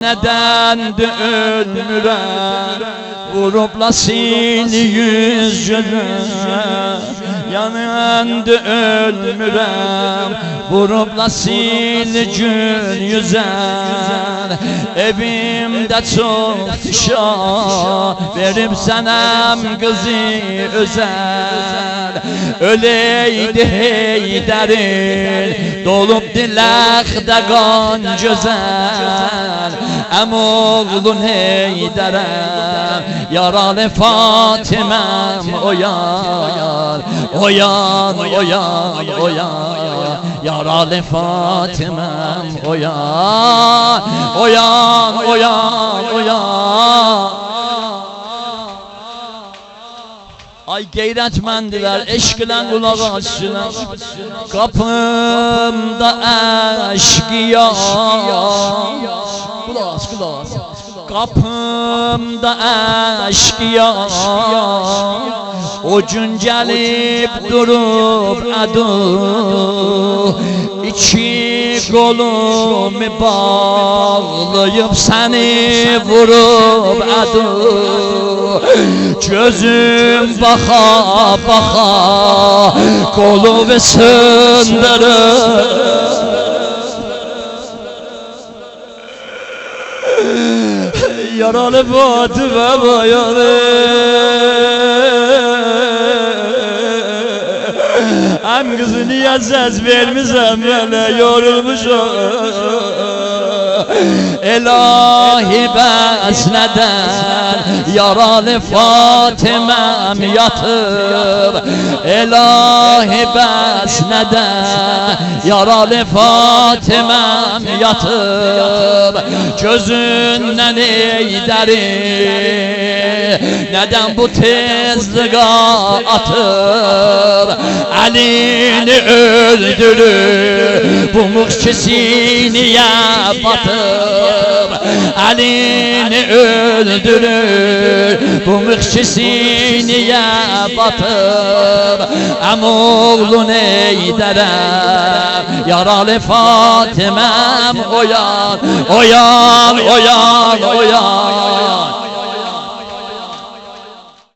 Nedendi ölmürəm, vurubla sil yüzünü. Yanındı ölmürəm, vurubla sil gün yüzər. Evimdə çox dişa, verib sənəm qızı özər. Öleydi Heydərin, dolub diləxdə qan gözəl. Əmoğlun Heydərəm, yaralı Fatiməm oyan. Oyan, oyan, oyan, yaralı Fatiməm oyan. Oyan, oyan, oyan. Ay qeyrətməndirlər, eşqilən qulaq açsınlar. Qapımda əşqiya, qulaq aç, qulaq aç. Qapımda əşqiya, o gün gəlib durub adu. İki qolumu bağlayıb səni vurub adu. Gözüm baxa baxa qolumu söndürür. Yaralı Fatimə bayanı, hem kızı niye ses vermişəm mənə yorulmuşam. İlahi bəs nədən yaralı Fatiməm yatıb. İlahi bəs nədən yaralı Fatiməm yatıb. Gözündən Heydərin nədən bu tezliğə atıb. Əlini öldürür bu muhkisiniyə batıb. Əlini öldürür bu muhkisiniyə batıb. Əmoğlun Heydərəm, yaralı Fatiməm oyan. Oyan, oyan, oyan.